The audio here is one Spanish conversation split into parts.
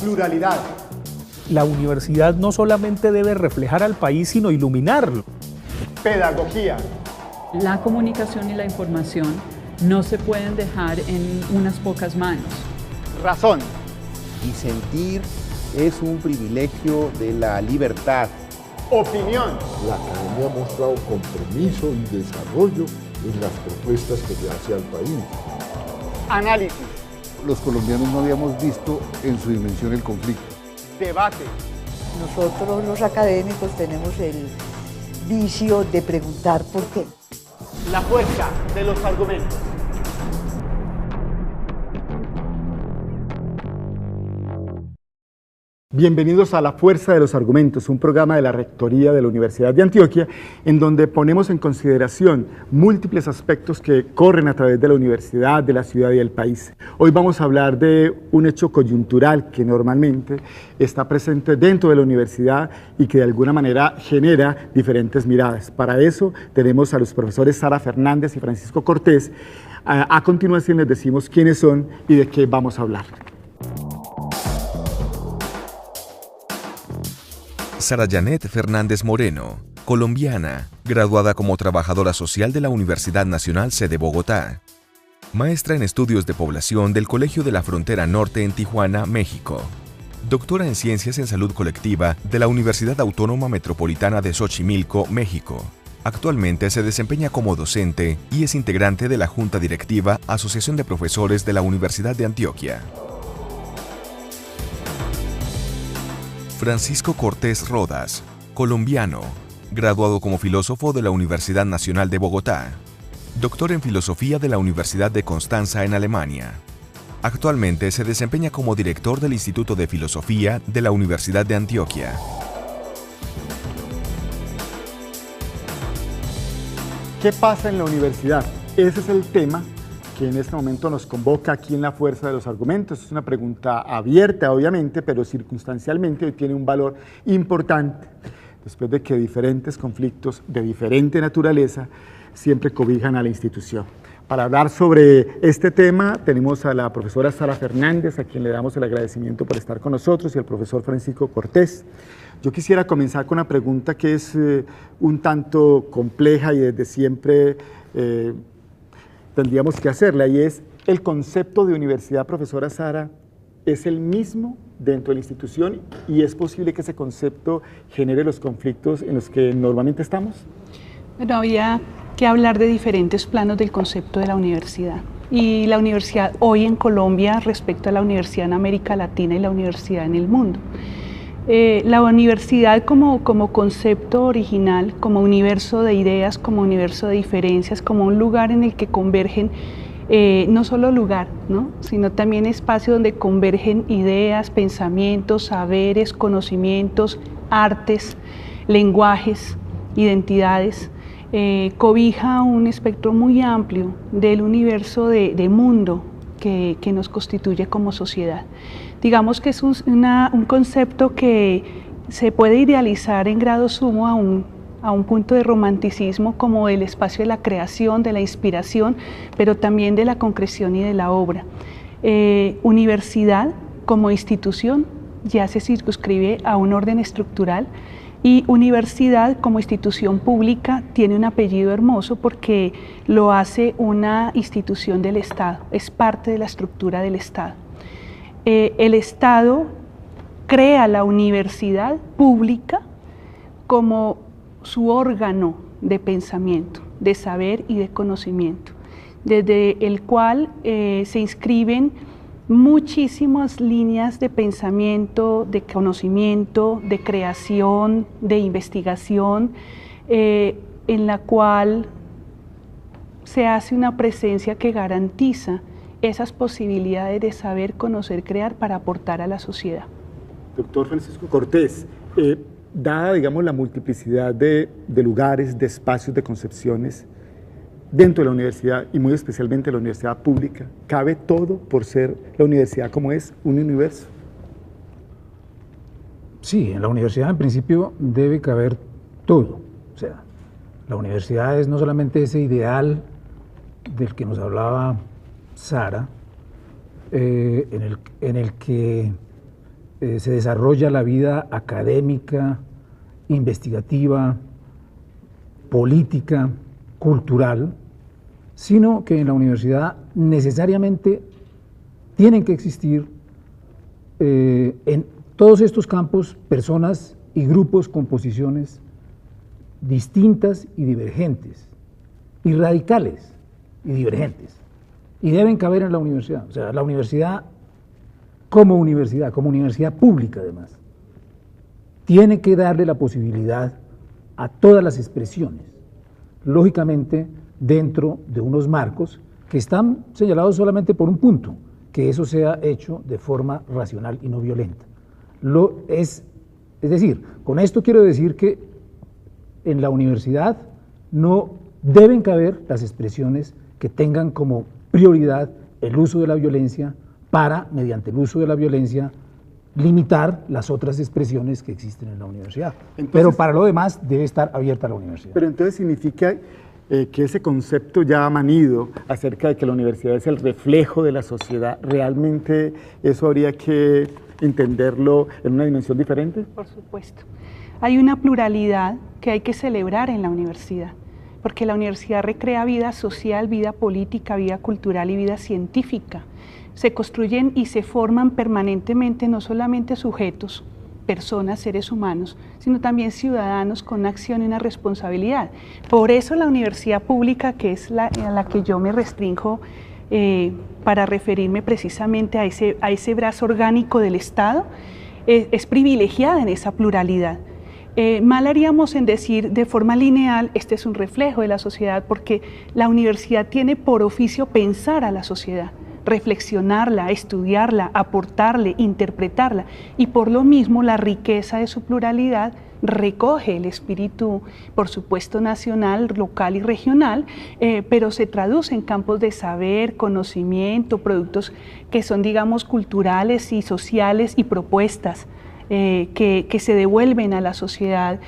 pluralidad. La universidad no solamente debe reflejar al país, sino iluminarlo. Pedagogía. La comunicación y la información no se pueden dejar en unas pocas manos. Razón. Disentir es un privilegio de la libertad. Opinión. La academia ha mostrado compromiso y desarrollo en las propuestas que le hace al país. Análisis. Los colombianos no habíamos visto en su dimensión el conflicto. Debate. Nosotros los académicos tenemos el vicio de preguntar por qué. La fuerza de los argumentos. Bienvenidos a La Fuerza de los Argumentos, un programa de la Rectoría de la Universidad de Antioquia, en donde ponemos en consideración múltiples aspectos que corren a través de la universidad, de la ciudad y del país. Hoy vamos a hablar de un hecho coyuntural que normalmente está presente dentro de la universidad y que de alguna manera genera diferentes miradas. Para eso tenemos a los profesores Sara Fernández y Francisco Cortés. A continuación les decimos quiénes son y de qué vamos a hablar. Sara Janet Fernández Moreno, colombiana, graduada como trabajadora social de la Universidad Nacional Sede Bogotá. Maestra en Estudios de Población del Colegio de la Frontera Norte en Tijuana, México. Doctora en Ciencias en Salud Colectiva de la Universidad Autónoma Metropolitana de Xochimilco, México. Actualmente se desempeña como docente y es integrante de la Junta Directiva Asociación de Profesores de la Universidad de Antioquia. Francisco Cortés Rodas, colombiano, graduado como filósofo de la Universidad Nacional de Bogotá, doctor en Filosofía de la Universidad de Constanza en Alemania. Actualmente se desempeña como director del Instituto de Filosofía de la Universidad de Antioquia. ¿Qué pasa en la universidad? Ese es el tema que en este momento nos convoca aquí en La Fuerza de los Argumentos. Es una pregunta abierta, obviamente, pero circunstancialmente hoy tiene un valor importante, después de que diferentes conflictos de diferente naturaleza siempre cobijan a la institución. Para hablar sobre este tema tenemos a la profesora Sara Fernández, a quien le damos el agradecimiento por estar con nosotros, y al profesor Francisco Cortés. Yo quisiera comenzar con una pregunta que es un tanto compleja y desde siempre tendríamos que hacerla, y es: ¿el concepto de universidad, profesora Sara, es el mismo dentro de la institución y es posible que ese concepto genere los conflictos en los que normalmente estamos? Bueno, había que hablar de diferentes planos del concepto de la universidad. Y la universidad hoy en Colombia respecto a la universidad en América Latina y la universidad en el mundo. La universidad como concepto original, como universo de ideas, como universo de diferencias, como un lugar en el que convergen, no solo lugar, ¿no?, sino también espacio donde convergen ideas, pensamientos, saberes, conocimientos, artes, lenguajes, identidades, cobija un espectro muy amplio del universo de mundo que nos constituye como sociedad. Digamos que es un concepto que se puede idealizar en grado sumo a un punto de romanticismo como el espacio de la creación, de la inspiración, pero también de la concreción y de la obra. Universidad como institución ya se circunscribe a un orden estructural, y universidad como institución pública tiene un apellido hermoso porque lo hace una institución del Estado, es parte de la estructura del Estado. El Estado crea la universidad pública como su órgano de pensamiento, de saber y de conocimiento, desde el cual se inscriben muchísimas líneas de pensamiento, de conocimiento, de creación, de investigación, en la cual se hace una presencia que garantiza esas posibilidades de saber, conocer, crear para aportar a la sociedad. Doctor Francisco Cortés, dada, digamos, la multiplicidad de lugares, de espacios, de concepciones dentro de la universidad y muy especialmente la universidad pública, ¿cabe todo por ser la universidad como es, un universo? Sí, en la universidad en principio debe caber todo. O sea, la universidad es no solamente ese ideal del que nos hablaba Sara, en el que se desarrolla la vida académica, investigativa, política, cultural, sino que en la universidad necesariamente tienen que existir en todos estos campos personas y grupos con posiciones distintas y divergentes, y radicales y divergentes, y deben caber en la universidad. O sea, la universidad como universidad pública además, tiene que darle la posibilidad a todas las expresiones, lógicamente dentro de unos marcos que están señalados solamente por un punto, que eso sea hecho de forma racional y no violenta. Es decir, con esto quiero decir que en la universidad no deben caber las expresiones que tengan como prioridad el uso de la violencia para, mediante el uso de la violencia, limitar las otras expresiones que existen en la universidad. Entonces, pero para lo demás debe estar abierta la universidad. Pero entonces significa que ese concepto ya manido acerca de que la universidad es el reflejo de la sociedad, ¿realmente eso habría que entenderlo en una dimensión diferente? Por supuesto. Hay una pluralidad que hay que celebrar en la universidad, porque la universidad recrea vida social, vida política, vida cultural y vida científica. Se construyen y se forman permanentemente no solamente sujetos, personas, seres humanos, sino también ciudadanos con una acción y una responsabilidad. Por eso la universidad pública, que es a la que yo me restringo para referirme precisamente a ese brazo orgánico del Estado, es privilegiada en esa pluralidad. Mal haríamos en decir de forma lineal, este es un reflejo de la sociedad, porque la universidad tiene por oficio pensar a la sociedad, reflexionarla, estudiarla, aportarle, interpretarla, y por lo mismo la riqueza de su pluralidad recoge el espíritu, por supuesto, nacional, local y regional, pero se traduce en campos de saber, conocimiento, productos que son, digamos, culturales y sociales y propuestas que se devuelven a la sociedad,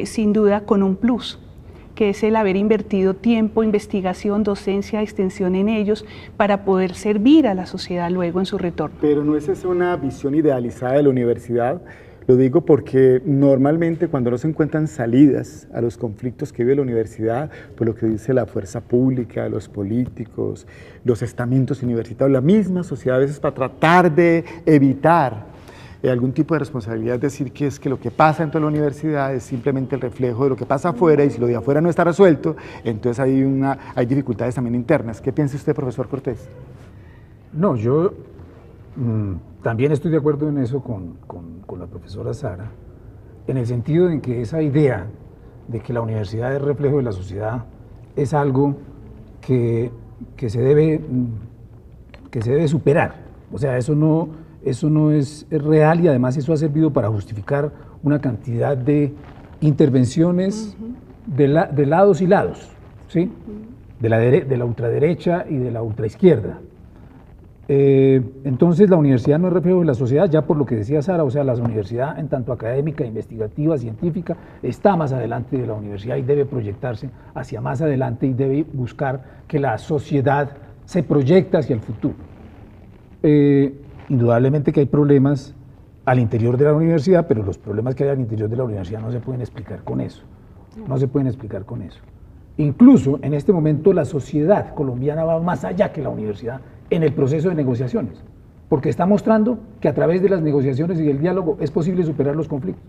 sin duda con un plus, que es el haber invertido tiempo, investigación, docencia, extensión en ellos para poder servir a la sociedad luego en su retorno. Pero no es esa una visión idealizada de la universidad. Lo digo porque normalmente cuando no se encuentran salidas a los conflictos que vive la universidad, por lo que dice la fuerza pública, los políticos, los estamentos universitarios, la misma sociedad a veces para tratar de evitar algún tipo de responsabilidad, es decir, que es que lo que pasa dentro de la universidad es simplemente el reflejo de lo que pasa afuera, y si lo de afuera no está resuelto, entonces hay dificultades también internas. ¿Qué piensa usted, profesor Cortés? No, yo también estoy de acuerdo en eso con la profesora Sara, en el sentido en que esa idea de que la universidad es reflejo de la sociedad es algo que se debe superar. O sea, eso no es real, y además eso ha servido para justificar una cantidad de intervenciones de lados y lados, ¿sí? De la ultraderecha y de la ultraizquierda. Entonces la universidad no es reflejo de la sociedad, ya por lo que decía Sara, o sea, la universidad en tanto académica, investigativa, científica, está más adelante de la universidad y debe proyectarse hacia más adelante y debe buscar que la sociedad se proyecte hacia el futuro. Indudablemente que hay problemas al interior de la universidad, pero los problemas que hay al interior de la universidad no se pueden explicar con eso. No se pueden explicar con eso. Incluso en este momento la sociedad colombiana va más allá que la universidad en el proceso de negociaciones, porque está mostrando que a través de las negociaciones y del diálogo es posible superar los conflictos.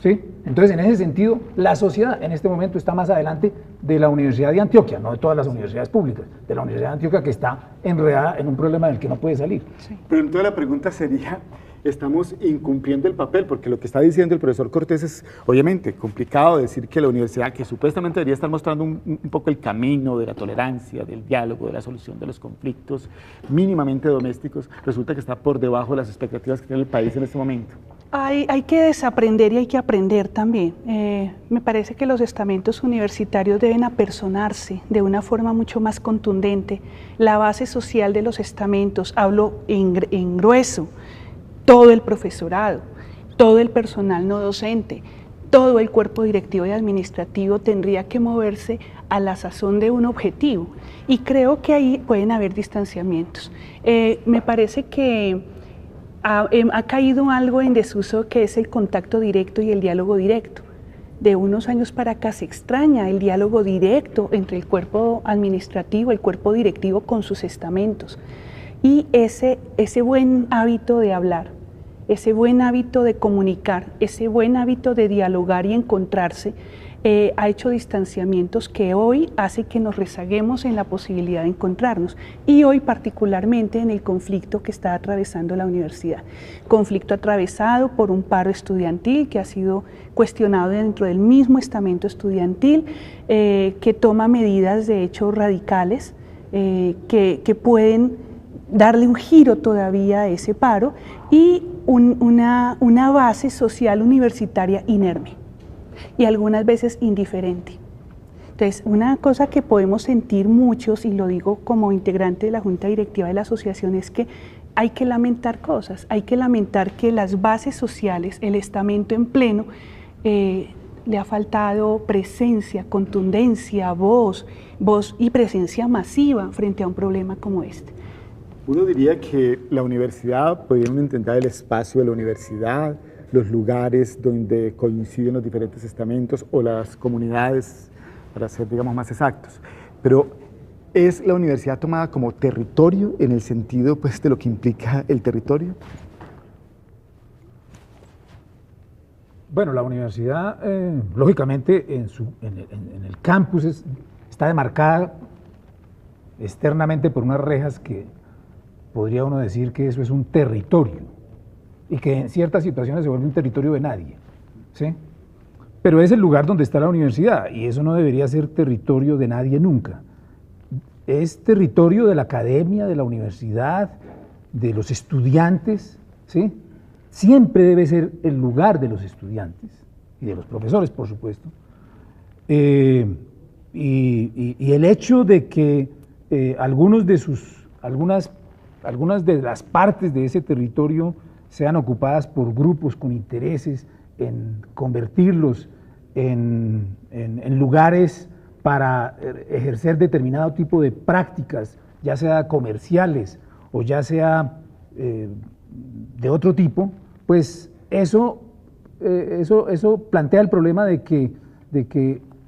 ¿Sí? Entonces, en ese sentido, la sociedad en este momento está más adelante de la Universidad de Antioquia, no de todas las universidades públicas, de la Universidad de Antioquia, que está enredada en un problema del que no puede salir. Sí. Pero entonces la pregunta sería, ¿estamos incumpliendo el papel? Porque lo que está diciendo el profesor Cortés es, obviamente, complicado decir que la universidad, que supuestamente debería estar mostrando un poco el camino de la tolerancia, del diálogo, de la solución de los conflictos mínimamente domésticos, resulta que está por debajo de las expectativas que tiene el país en este momento. Hay que desaprender y hay que aprender también. Me parece que los estamentos universitarios deben apersonarse de una forma mucho más contundente. La base social de los estamentos, hablo en grueso, todo el profesorado, todo el personal no docente, todo el cuerpo directivo y administrativo tendría que moverse a la sazón de un objetivo, y creo que ahí pueden haber distanciamientos. Me parece que ha caído algo en desuso que es el contacto directo y el diálogo directo. De unos años para acá se extraña el diálogo directo entre el cuerpo administrativo, el cuerpo directivo con sus estamentos. Y ese buen hábito de hablar, ese buen hábito de comunicar, ese buen hábito de dialogar y encontrarse, ha hecho distanciamientos que hoy hace que nos rezaguemos en la posibilidad de encontrarnos, y hoy particularmente en el conflicto que está atravesando la universidad. Conflicto atravesado por un paro estudiantil que ha sido cuestionado dentro del mismo estamento estudiantil, que toma medidas de hecho radicales que pueden darle un giro todavía a ese paro, y una base social universitaria inerme y algunas veces indiferente. Entonces, una cosa que podemos sentir muchos, y lo digo como integrante de la Junta Directiva de la asociación, es que hay que lamentar cosas, hay que lamentar que las bases sociales, el estamento en pleno, le ha faltado presencia, contundencia, voz y presencia masiva frente a un problema como este. Uno diría que la universidad, podríamos entender el espacio de la universidad, los lugares donde coinciden los diferentes estamentos o las comunidades, para ser, digamos, más exactos. Pero ¿es la universidad tomada como territorio en el sentido, pues, de lo que implica el territorio? Bueno, la universidad, lógicamente, en el campus está demarcada externamente por unas rejas que podría uno decir que eso es un territorio, y que en ciertas situaciones se vuelve un territorio de nadie, ¿sí? Pero es el lugar donde está la universidad, y eso no debería ser territorio de nadie nunca. Es territorio de la academia, de la universidad, de los estudiantes, ¿sí? Siempre debe ser el lugar de los estudiantes y de los profesores, por supuesto. Y el hecho de que algunas de las partes de ese territorio sean ocupadas por grupos con intereses en convertirlos en lugares para ejercer determinado tipo de prácticas, ya sea comerciales o ya sea de otro tipo, pues eso plantea el problema de que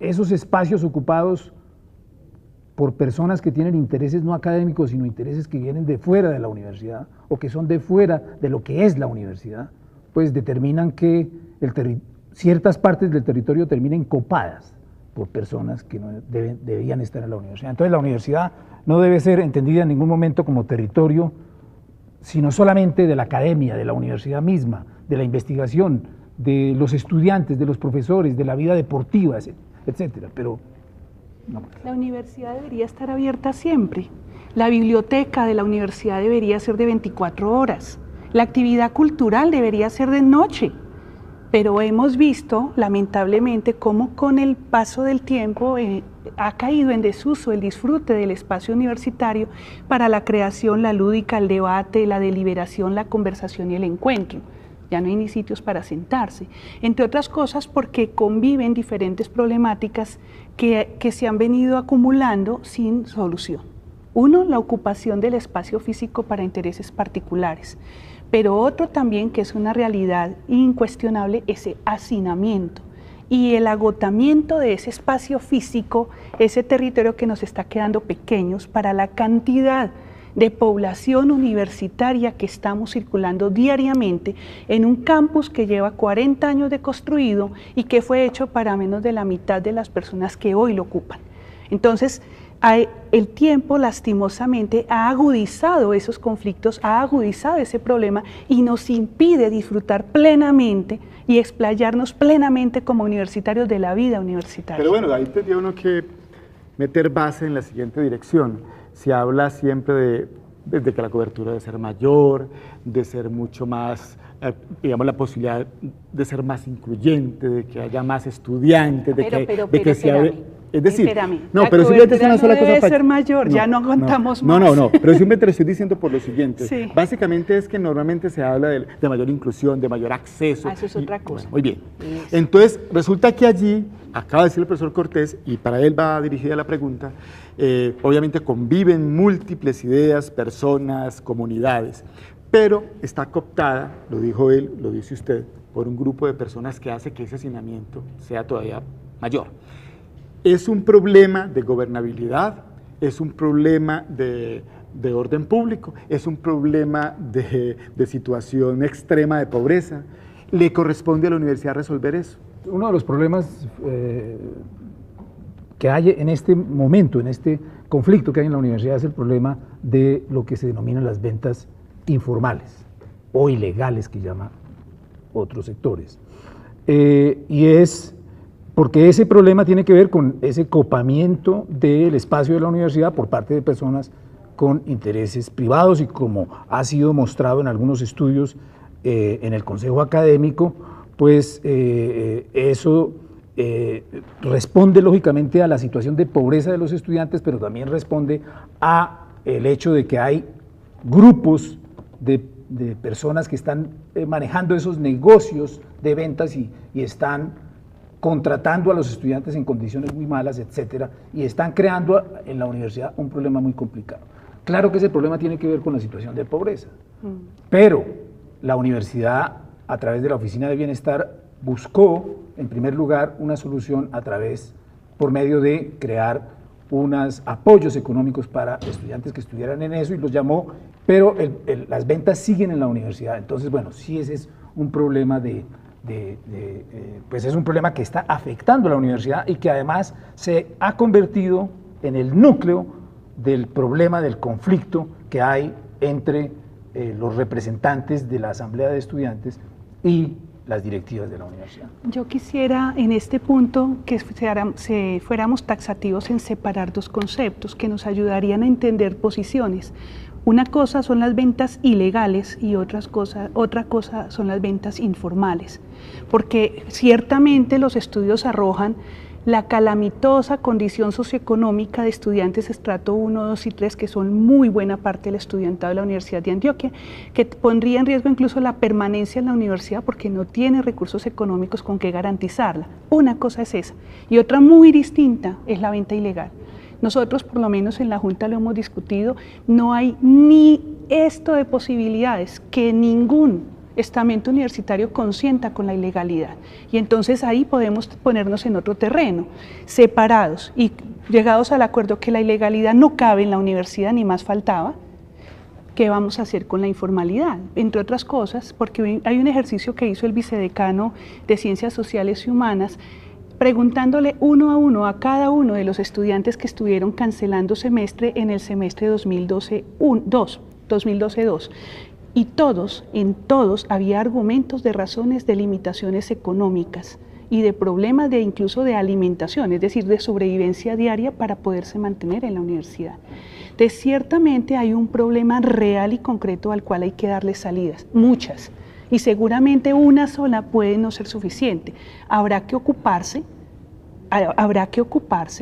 esos espacios ocupados por personas que tienen intereses no académicos, sino intereses que vienen de fuera de la universidad o que son de fuera de lo que es la universidad, pues determinan que ciertas partes del territorio terminen copadas por personas que no deberían estar en la universidad. Entonces la universidad no debe ser entendida en ningún momento como territorio, sino solamente de la academia, de la universidad misma, de la investigación, de los estudiantes, de los profesores, de la vida deportiva, etcétera. Pero no. La universidad debería estar abierta siempre. La biblioteca de la universidad debería ser de 24 horas. La actividad cultural debería ser de noche. Pero hemos visto, lamentablemente, cómo con el paso del tiempo ha caído en desuso el disfrute del espacio universitario para la creación, la lúdica, el debate, la deliberación, la conversación y el encuentro. Ya no hay ni sitios para sentarse, entre otras cosas porque conviven diferentes problemáticas que se han venido acumulando sin solución. Uno, la ocupación del espacio físico para intereses particulares, pero otro también, que es una realidad incuestionable, ese hacinamiento y el agotamiento de ese espacio físico, ese territorio que nos está quedando pequeños para la cantidad de población universitaria que estamos circulando diariamente en un campus que lleva 40 años de construido y que fue hecho para menos de la mitad de las personas que hoy lo ocupan. Entonces, el tiempo lastimosamente ha agudizado esos conflictos, ha agudizado ese problema y nos impide disfrutar plenamente y explayarnos plenamente como universitarios de la vida universitaria. Pero bueno, ahí tendría uno que meter base en la siguiente dirección. Se habla siempre de que la cobertura debe ser mayor, de ser mucho más, digamos, la posibilidad de ser más incluyente, de que haya más estudiantes, de que se hable. Es decir, no, pero simplemente es una sola cosa. Debe ser mayor, ya no contamos más. No, pero simplemente le estoy diciendo por lo siguiente. Sí. Básicamente es que normalmente se habla de mayor inclusión, de mayor acceso. Eso es otra cosa. Bueno, muy bien. Entonces, resulta que allí, acaba de decir el profesor Cortés, y para él va dirigida la pregunta, obviamente conviven múltiples ideas, personas, comunidades, pero está cooptada, lo dijo él, lo dice usted, por un grupo de personas que hace que ese hacinamiento sea todavía mayor. Es un problema de gobernabilidad, es un problema de orden público, es un problema de situación extrema de pobreza. ¿Le corresponde a la universidad resolver eso? Uno de los problemas que hay en este momento, en este conflicto que hay en la universidad, es el problema de lo que se denominan las ventas informales o ilegales, que llaman otros sectores. Y es porque ese problema tiene que ver con ese copamiento del espacio de la universidad por parte de personas con intereses privados, y como ha sido mostrado en algunos estudios en el Consejo Académico, pues eso responde lógicamente a la situación de pobreza de los estudiantes, pero también responde a el hecho de que hay grupos de personas que están manejando esos negocios de ventas y están contratando a los estudiantes en condiciones muy malas, etcétera, y están creando en la universidad un problema muy complicado. Claro que ese problema tiene que ver con la situación de pobreza, pero la universidad, a través de la Oficina de Bienestar, buscó, en primer lugar, una solución por medio de crear unos apoyos económicos para estudiantes que estuvieran en eso, y los llamó, pero las ventas siguen en la universidad. Entonces, bueno, sí, ese es un problema pues es un problema que está afectando a la universidad y que además se ha convertido en el núcleo del problema del conflicto que hay entre los representantes de la Asamblea de Estudiantes y las directivas de la universidad. Yo quisiera en este punto que fuéramos taxativos en separar dos conceptos que nos ayudarían a entender posiciones. Una cosa son las ventas ilegales y otra cosa son las ventas informales, porque ciertamente los estudios arrojan la calamitosa condición socioeconómica de estudiantes estrato 1, 2 y 3, que son muy buena parte del estudiantado de la Universidad de Antioquia, que pondría en riesgo incluso la permanencia en la universidad porque no tiene recursos económicos con que garantizarla. Una cosa es esa, y otra muy distinta es la venta ilegal. Nosotros, por lo menos en la Junta lo hemos discutido, no hay ni esto de posibilidades que ningún estamento universitario consienta con la ilegalidad. Y entonces ahí podemos ponernos en otro terreno, separados y llegados al acuerdo que la ilegalidad no cabe en la universidad, ni más faltaba. ¿Qué vamos a hacer con la informalidad? Entre otras cosas, porque hay un ejercicio que hizo el vicedecano de Ciencias Sociales y Humanas, preguntándole uno a uno a cada uno de los estudiantes que estuvieron cancelando semestre en el semestre 2012-2. Y en todos había argumentos de razones de limitaciones económicas y de problemas incluso de alimentación, es decir, de sobrevivencia diaria para poderse mantener en la universidad. Entonces, ciertamente hay un problema real y concreto al cual hay que darle salidas, muchas, y seguramente una sola puede no ser suficiente. Habrá que ocuparse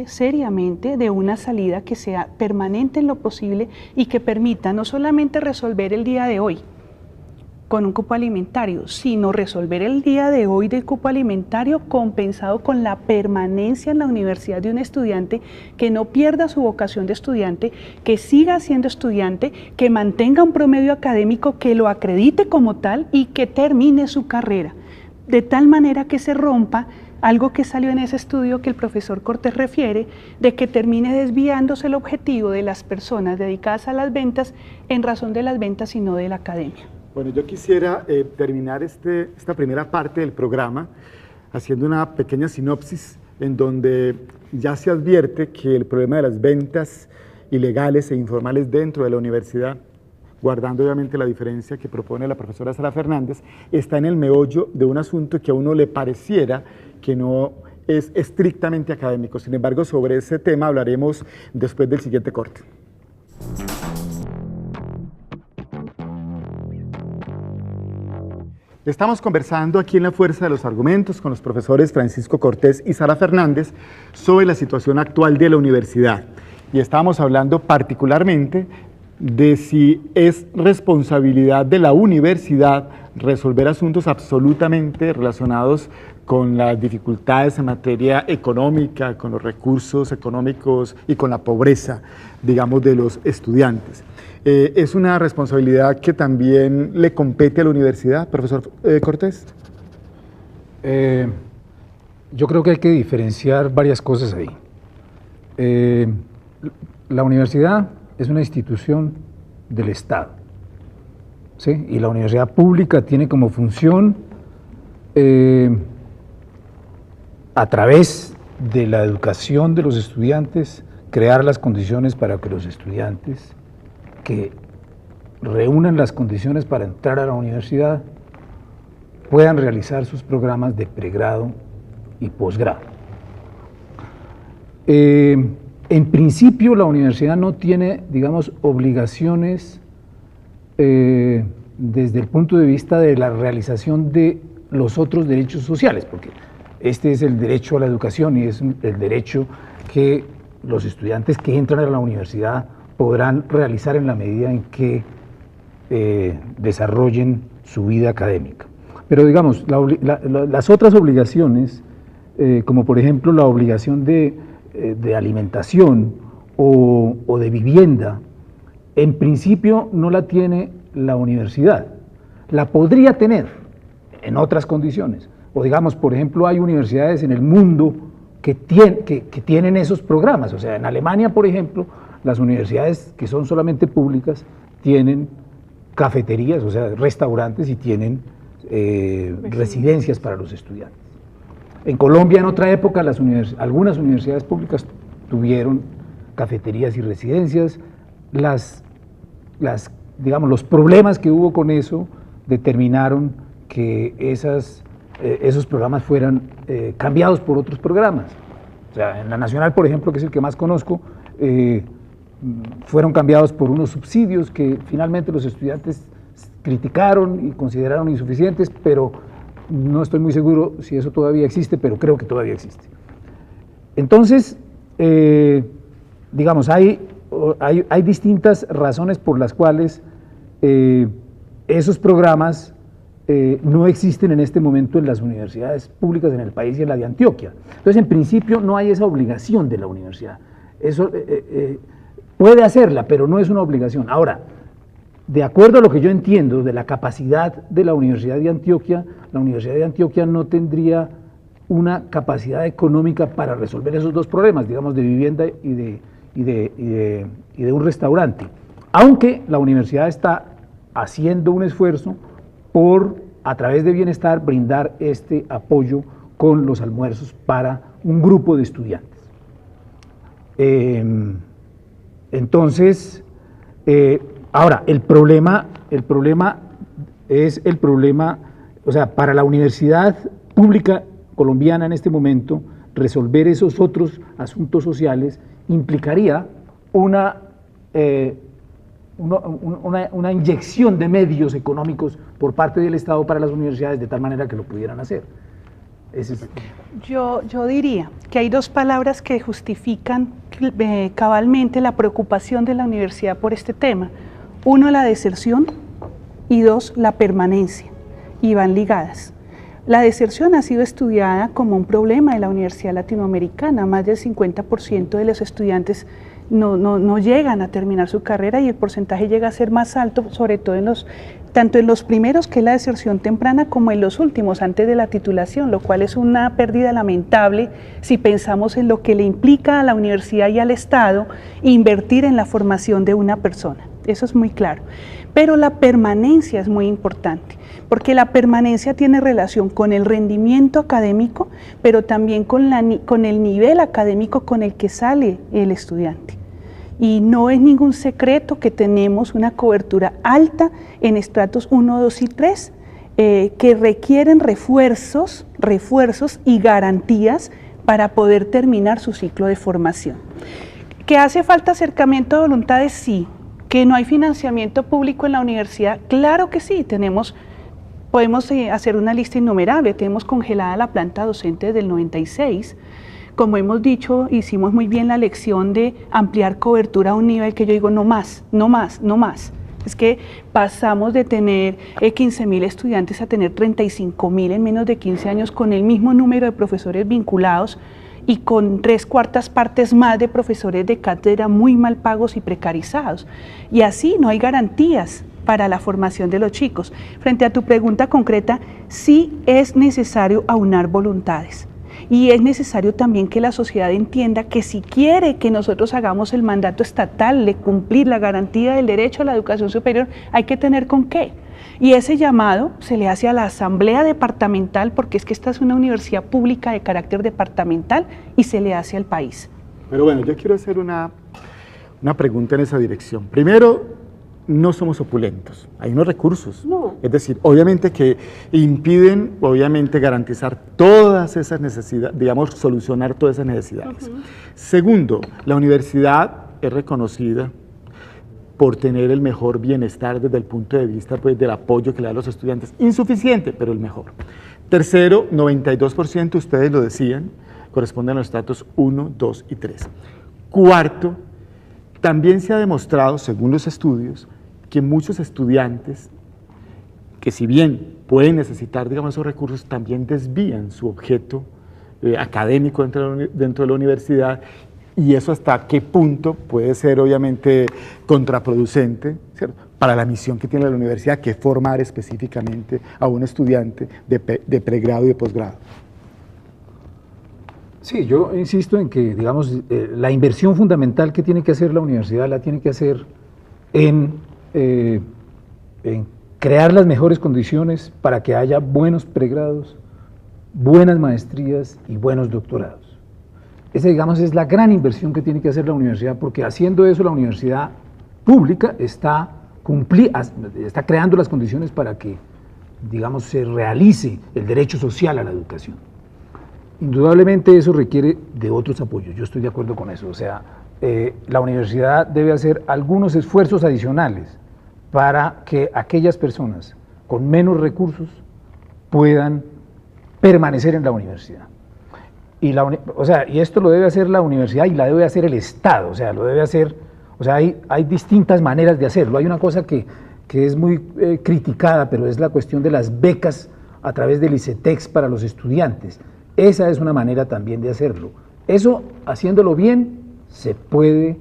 seriamente de una salida que sea permanente en lo posible y que permita no solamente resolver el día de hoy con un cupo alimentario, sino resolver el día de hoy del cupo alimentario compensado con la permanencia en la universidad de un estudiante que no pierda su vocación de estudiante, que siga siendo estudiante, que mantenga un promedio académico, que lo acredite como tal y que termine su carrera, de tal manera que se rompa algo que salió en ese estudio que el profesor Cortés refiere, de que termine desviándose el objetivo de las personas dedicadas a las ventas en razón de las ventas y no de la academia. Bueno, yo quisiera terminar esta primera parte del programa haciendo una pequeña sinopsis en donde ya se advierte que el problema de las ventas ilegales e informales dentro de la universidad, guardando obviamente la diferencia que propone la profesora Sara Fernández, está en el meollo de un asunto que a uno le pareciera que no es estrictamente académico. Sin embargo, sobre ese tema hablaremos después del siguiente corte. Estamos conversando aquí en La Fuerza de los Argumentos con los profesores Francisco Cortés y Sara Fernández sobre la situación actual de la universidad. Y estábamos hablando particularmente de si es responsabilidad de la universidad resolver asuntos absolutamente relacionados con las dificultades en materia económica, con los recursos económicos y con la pobreza, digamos, de los estudiantes. ¿Es una responsabilidad que también le compete a la universidad, profesor Cortés? Yo creo que hay que diferenciar varias cosas ahí. La universidad es una institución del Estado, ¿sí? Y la universidad pública tiene como función, a través de la educación de los estudiantes, crear las condiciones para que los estudiantes que reúnan las condiciones para entrar a la universidad puedan realizar sus programas de pregrado y posgrado. En principio, la universidad no tiene, digamos, obligaciones desde el punto de vista de la realización de los otros derechos sociales, porque este es el derecho a la educación y es el derecho que los estudiantes que entran a la universidad podrán realizar en la medida en que desarrollen su vida académica. Pero digamos, las otras obligaciones, como por ejemplo la obligación de alimentación o de vivienda, en principio no la tiene la universidad. La podría tener en otras condiciones. O digamos, por ejemplo, hay universidades en el mundo que tienen esos programas. O sea, en Alemania, por ejemplo, las universidades que son solamente públicas tienen cafeterías, o sea, restaurantes, y tienen residencias para los estudiantes. En Colombia, en otra época, algunas universidades públicas tuvieron cafeterías y residencias. Digamos, los problemas que hubo con eso determinaron que esos programas fueran cambiados por otros programas. O sea, en la Nacional, por ejemplo, que es el que más conozco, fueron cambiados por unos subsidios que finalmente los estudiantes criticaron y consideraron insuficientes, pero no estoy muy seguro si eso todavía existe, pero creo que todavía existe. Entonces, digamos, hay distintas razones por las cuales esos programas no existen en este momento en las universidades públicas en el país y en la de Antioquia. Entonces, en principio, no hay esa obligación de la universidad. Eso puede hacerla, pero no es una obligación. Ahora, de acuerdo a lo que yo entiendo de la capacidad de la Universidad de Antioquia, la Universidad de Antioquia no tendría una capacidad económica para resolver esos dos problemas, digamos, de vivienda y de un restaurante. Aunque la universidad está haciendo un esfuerzo por, a través de Bienestar, brindar este apoyo con los almuerzos para un grupo de estudiantes. Entonces, ahora, el problema es el problema, o sea, para la universidad pública colombiana en este momento, resolver esos otros asuntos sociales implicaría una inyección de medios económicos por parte del Estado para las universidades, de tal manera que lo pudieran hacer. Yo diría que hay dos palabras que justifican cabalmente la preocupación de la universidad por este tema. Uno, la deserción, y dos, la permanencia, y van ligadas. La deserción ha sido estudiada como un problema de la Universidad Latinoamericana. Más del 50% de los estudiantes no llegan a terminar su carrera, y el porcentaje llega a ser más alto, sobre todo tanto en los primeros, que es la deserción temprana, como en los últimos, antes de la titulación, lo cual es una pérdida lamentable si pensamos en lo que le implica a la universidad y al Estado invertir en la formación de una persona. Eso es muy claro. Pero la permanencia es muy importante, porque la permanencia tiene relación con el rendimiento académico, pero también con el nivel académico con el que sale el estudiante. Y no es ningún secreto que tenemos una cobertura alta en estratos 1, 2 y 3, que requieren refuerzos y garantías para poder terminar su ciclo de formación. ¿Que hace falta acercamiento de voluntades? Sí. ¿Que no hay financiamiento público en la universidad? Claro que sí, podemos hacer una lista innumerable. Tenemos congelada la planta docente desde el 96. Como hemos dicho, hicimos muy bien la lección de ampliar cobertura a un nivel que yo digo no más. Es que pasamos de tener 15.000 estudiantes a tener 35.000 en menos de 15 años, con el mismo número de profesores vinculados, y con 3/4 partes más de profesores de cátedra muy mal pagos y precarizados. Y así no hay garantías para la formación de los chicos. Frente a tu pregunta concreta, sí es necesario aunar voluntades. Y es necesario también que la sociedad entienda que si quiere que nosotros hagamos el mandato estatal de cumplir la garantía del derecho a la educación superior, hay que tener con qué. Y ese llamado se le hace a la asamblea departamental, porque es que esta es una universidad pública de carácter departamental, y se le hace al país. Pero bueno, yo quiero hacer una pregunta en esa dirección. Primero, no somos opulentos, hay unos recursos, es decir, obviamente que impiden, obviamente, garantizar todas esas necesidades, digamos, solucionar todas esas necesidades. Segundo, la universidad es reconocida por tener el mejor bienestar desde el punto de vista, pues, del apoyo que le da a los estudiantes, insuficiente, pero el mejor. Tercero, 92%, ustedes lo decían, corresponden a los estratos 1, 2 y 3. Cuarto, también se ha demostrado, según los estudios, que muchos estudiantes, que si bien pueden necesitar, digamos, esos recursos, también desvían su objeto académico dentro de la universidad, y eso hasta qué punto puede ser, obviamente, contraproducente, ¿cierto?, para la misión que tiene la universidad, que es formar específicamente a un estudiante de pregrado y de posgrado. Sí, yo insisto en que, digamos, la inversión fundamental que tiene que hacer la universidad la tiene que hacer en crear las mejores condiciones para que haya buenos pregrados, buenas maestrías y buenos doctorados. Esa, digamos, es la gran inversión que tiene que hacer la universidad, porque haciendo eso la universidad pública está creando las condiciones para que, digamos, se realice el derecho social a la educación. Indudablemente eso requiere de otros apoyos, yo estoy de acuerdo con eso, o sea, la universidad debe hacer algunos esfuerzos adicionales para que aquellas personas con menos recursos puedan permanecer en la universidad. Y esto lo debe hacer la universidad y la debe hacer el Estado, o sea, lo debe hacer, o sea, hay distintas maneras de hacerlo. Hay una cosa que es muy criticada, pero es la cuestión de las becas a través del ICETEX para los estudiantes. Esa es una manera también de hacerlo. Eso, haciéndolo bien, se puede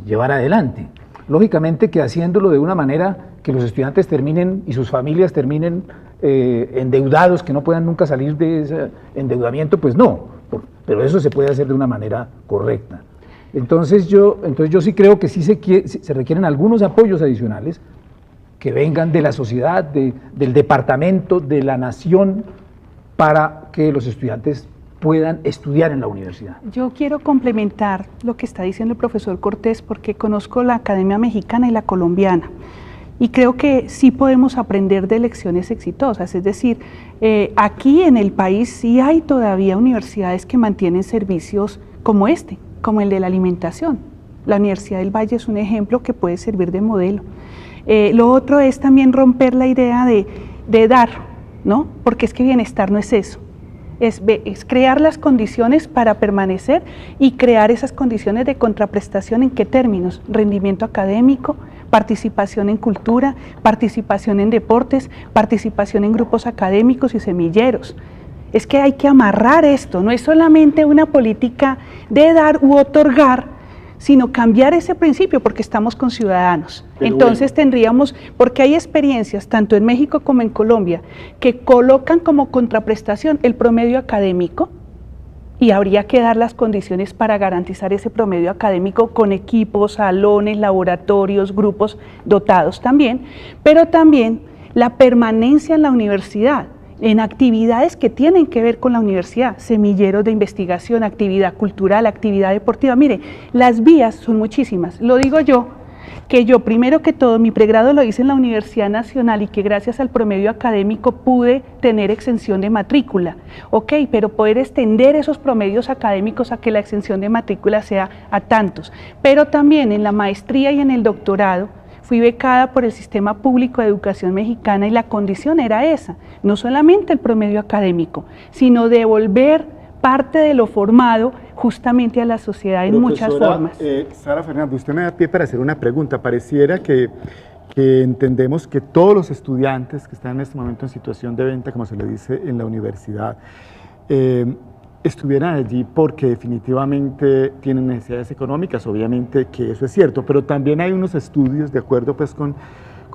llevar adelante. Lógicamente que haciéndolo de una manera que los estudiantes terminen y sus familias terminen endeudados, que no puedan nunca salir de ese endeudamiento, pues no, pero eso se puede hacer de una manera correcta. Entonces yo sí creo que sí se requieren algunos apoyos adicionales que vengan de la sociedad, del departamento, de la nación, para que los estudiantes puedan estudiar en la universidad. Yo quiero complementar lo que está diciendo el profesor Cortés, porque conozco la Academia Mexicana y la colombiana, y creo que sí podemos aprender de lecciones exitosas. Es decir, aquí en el país sí hay todavía universidades que mantienen servicios como este, como el de la alimentación. La Universidad del Valle es un ejemplo que puede servir de modelo. Lo otro es también romper la idea de dar, ¿no? Porque es que bienestar no es eso. Es crear las condiciones para permanecer y crear esas condiciones de contraprestación. ¿En qué términos? Rendimiento académico, participación en cultura, participación en deportes, participación en grupos académicos y semilleros. Es que hay que amarrar esto, no es solamente una política de dar u otorgar, sino cambiar ese principio, porque estamos con ciudadanos. Pero entonces tendríamos, porque hay experiencias, tanto en México como en Colombia, que colocan como contraprestación el promedio académico, y habría que dar las condiciones para garantizar ese promedio académico con equipos, salones, laboratorios, grupos dotados también, pero también la permanencia en la universidad, en actividades que tienen que ver con la universidad, semilleros de investigación, actividad cultural, actividad deportiva. Mire, las vías son muchísimas. Lo digo yo, que yo primero que todo mi pregrado lo hice en la Universidad Nacional y que gracias al promedio académico pude tener exención de matrícula. Ok, pero poder extender esos promedios académicos a que la exención de matrícula sea a tantos. Pero también en la maestría y en el doctorado, fui becada por el Sistema Público de Educación Mexicana y la condición era esa, no solamente el promedio académico, sino devolver parte de lo formado justamente a la sociedad en muchas formas. Sara Fernanda, usted me da pie para hacer una pregunta. Pareciera que entendemos que todos los estudiantes que están en este momento en situación de venta, como se le dice en la universidad, estuvieran allí porque definitivamente tienen necesidades económicas, obviamente que eso es cierto, pero también hay unos estudios, de acuerdo pues con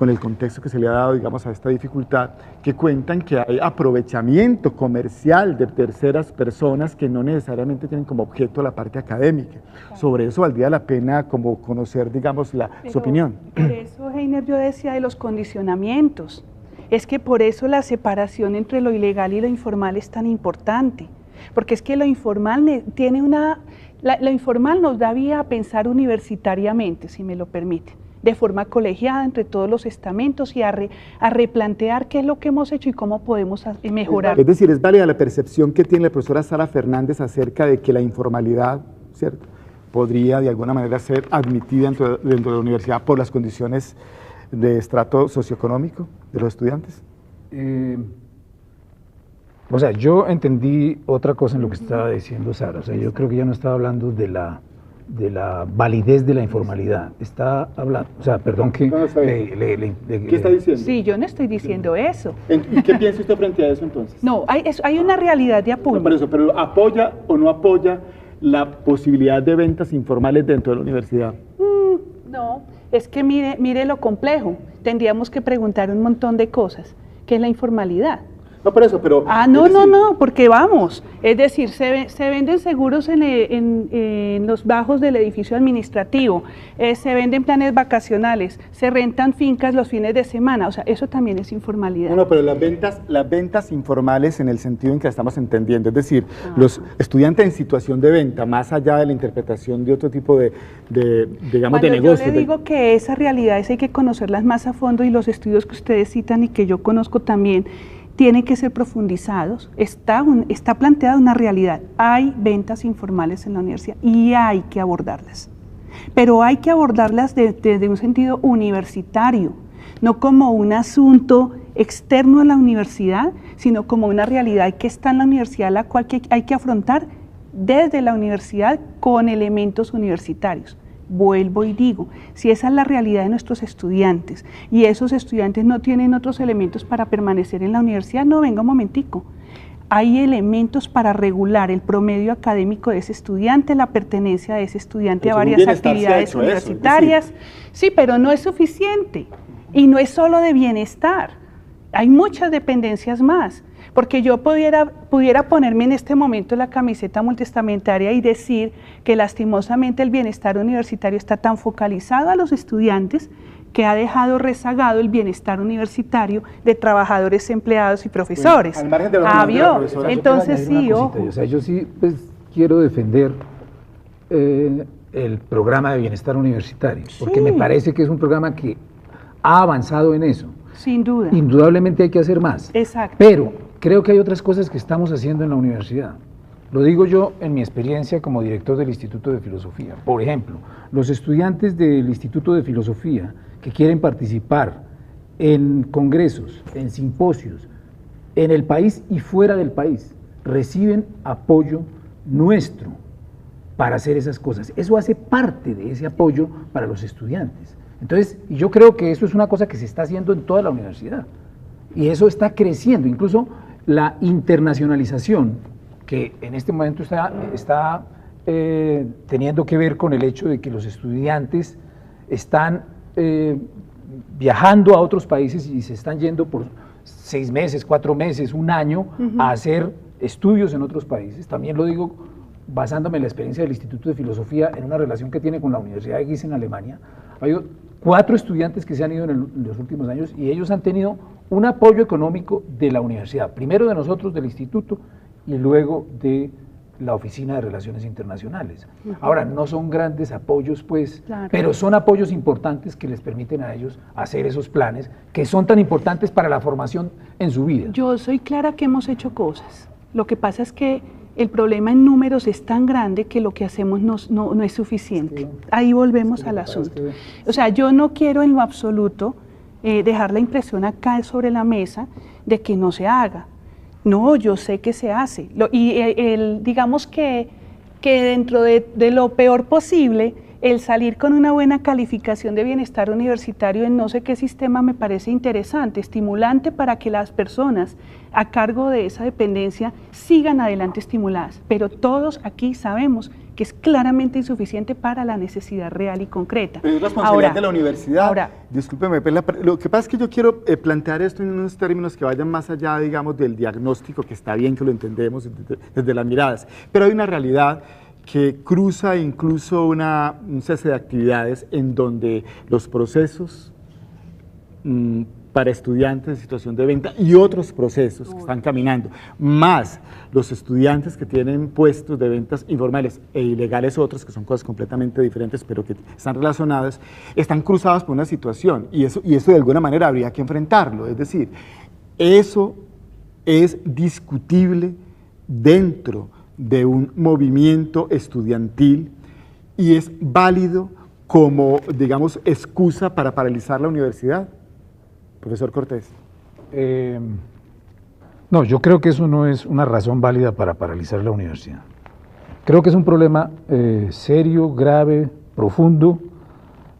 el contexto que se le ha dado, digamos, a esta dificultad, que cuentan que hay aprovechamiento comercial de terceras personas que no necesariamente tienen como objeto la parte académica. Sobre eso valdría la pena como conocer, digamos, su opinión. Por eso, Heiner, yo decía de los condicionamientos. Es que por eso la separación entre lo ilegal y lo informal es tan importante. Porque es que lo informal tiene lo informal nos da vía a pensar universitariamente, si me lo permiten, de forma colegiada entre todos los estamentos y a replantear qué es lo que hemos hecho y cómo podemos mejorar. Es decir, es válida la percepción que tiene la profesora Sara Fernández acerca de que la informalidad, ¿cierto?, podría de alguna manera ser admitida dentro de la universidad por las condiciones de estrato socioeconómico de los estudiantes. O sea, yo entendí otra cosa en lo que estaba diciendo Sara. O sea, yo creo que ya no estaba hablando de la validez de la informalidad. Está hablando, o sea, perdón que... No, está bien. ¿Qué está diciendo? Sí, yo no estoy diciendo eso. ¿Y qué piensa usted frente a eso entonces? No, hay una realidad de apunte. No, por eso, pero ¿apoya o no apoya la posibilidad de ventas informales dentro de la universidad? No, es que mire lo complejo. Tendríamos que preguntar un montón de cosas. ¿Qué es la informalidad? No, por eso, pero... No, porque vamos, es decir, se venden seguros en los bajos del edificio administrativo, se venden planes vacacionales, se rentan fincas los fines de semana, o sea, eso también es informalidad. No, pero las ventas informales en el sentido en que la estamos entendiendo, es decir, los estudiantes en situación de venta, más allá de la interpretación de otro tipo digamos, de negocios. Yo le digo que esa realidad hay que conocerlas más a fondo y los estudios que ustedes citan y que yo conozco también, tienen que ser profundizados, está planteada una realidad, hay ventas informales en la universidad y hay que abordarlas, pero hay que abordarlas desde un sentido universitario, no como un asunto externo a la universidad, sino como una realidad que está en la universidad, la cual hay que afrontar desde la universidad con elementos universitarios. Vuelvo y digo, si esa es la realidad de nuestros estudiantes y esos estudiantes no tienen otros elementos para permanecer en la universidad, no, venga un momentico. Hay elementos para regular el promedio académico de ese estudiante, la pertenencia de ese estudiante a varias actividades universitarias. Sí, pero no es suficiente y no es solo de bienestar. Hay muchas dependencias más. Porque yo pudiera ponerme en este momento la camiseta multiestamentaria y decir que lastimosamente el bienestar universitario está tan focalizado a los estudiantes que ha dejado rezagado el bienestar universitario de trabajadores, empleados y profesores. Bueno, al margen de lo entonces sí, ojo. O sea, yo sí pues, quiero defender el programa de bienestar universitario, porque me parece que es un programa que ha avanzado en eso. Sin duda. Indudablemente hay que hacer más. Exacto. Pero creo que hay otras cosas que estamos haciendo en la universidad. Lo digo yo en mi experiencia como director del Instituto de Filosofía. Por ejemplo, los estudiantes del Instituto de Filosofía que quieren participar en congresos, en simposios, en el país y fuera del país, reciben apoyo nuestro para hacer esas cosas. Eso hace parte de ese apoyo para los estudiantes. Entonces, yo creo que eso es una cosa que se está haciendo en toda la universidad y eso está creciendo, incluso la internacionalización que en este momento está teniendo que ver con el hecho de que los estudiantes están viajando a otros países y se están yendo por 6 meses, 4 meses, 1 año a hacer estudios en otros países. También lo digo basándome en la experiencia del Instituto de Filosofía en una relación que tiene con la Universidad de Gießen en Alemania. Hay 4 estudiantes que se han ido en los últimos años y ellos han tenido un apoyo económico de la universidad, primero de nosotros, del instituto, y luego de la Oficina de Relaciones Internacionales. Ahora, no son grandes apoyos, pues, claro, pero son apoyos importantes que les permiten a ellos hacer esos planes que son tan importantes para la formación en su vida. Yo soy clara que hemos hecho cosas. Lo que pasa es que el problema en números es tan grande que lo que hacemos no es suficiente. Ahí volvemos al asunto. O sea, yo no quiero en lo absoluto dejar la impresión acá sobre la mesa de que no se haga. No, yo sé que se hace. Digamos que dentro de lo peor posible, el salir con una buena calificación de bienestar universitario en no sé qué sistema me parece interesante, estimulante para que las personas a cargo de esa dependencia sigan adelante estimuladas, pero todos aquí sabemos que es claramente insuficiente para la necesidad real y concreta. Pero es responsabilidad de la universidad. Discúlpeme, lo que pasa es que yo quiero plantear esto en unos términos que vayan más allá, digamos, del diagnóstico, que está bien que lo entendemos desde las miradas, pero hay una realidad que cruza incluso un cese de actividades en donde los procesos para estudiantes en situación de venta y otros procesos que están caminando, más los estudiantes que tienen puestos de ventas informales e ilegales otros, que son cosas completamente diferentes pero que están relacionadas, están cruzados por una situación y eso de alguna manera habría que enfrentarlo, es decir, eso es discutible dentro de un movimiento estudiantil y es válido como, digamos, excusa para paralizar la universidad. Profesor Cortés. No, yo creo que eso no es una razón válida para paralizar la universidad. Creo que es un problema serio, grave, profundo,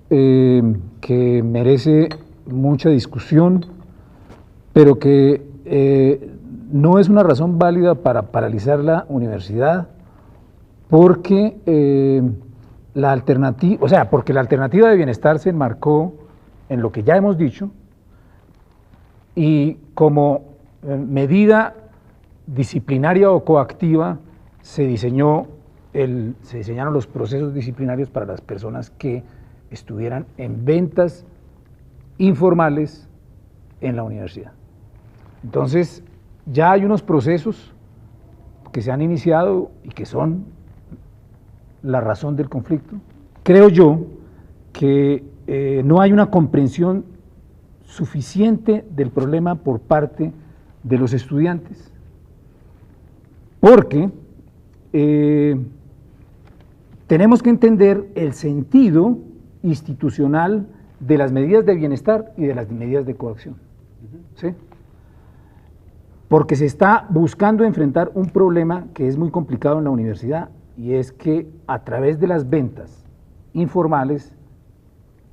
que merece mucha discusión, pero que no es una razón válida para paralizar la universidad, porque la alternativa de bienestar se enmarcó en lo que ya hemos dicho, y como medida disciplinaria o coactiva se diseñaron los procesos disciplinarios para las personas que estuvieran en ventas informales en la universidad. Entonces, ya hay unos procesos que se han iniciado y que son la razón del conflicto. Creo yo que no hay una comprensión suficiente del problema por parte de los estudiantes, porque tenemos que entender el sentido institucional de las medidas de bienestar y de las medidas de coacción, ¿sí? Porque se está buscando enfrentar un problema que es muy complicado en la universidad, y es que a través de las ventas informales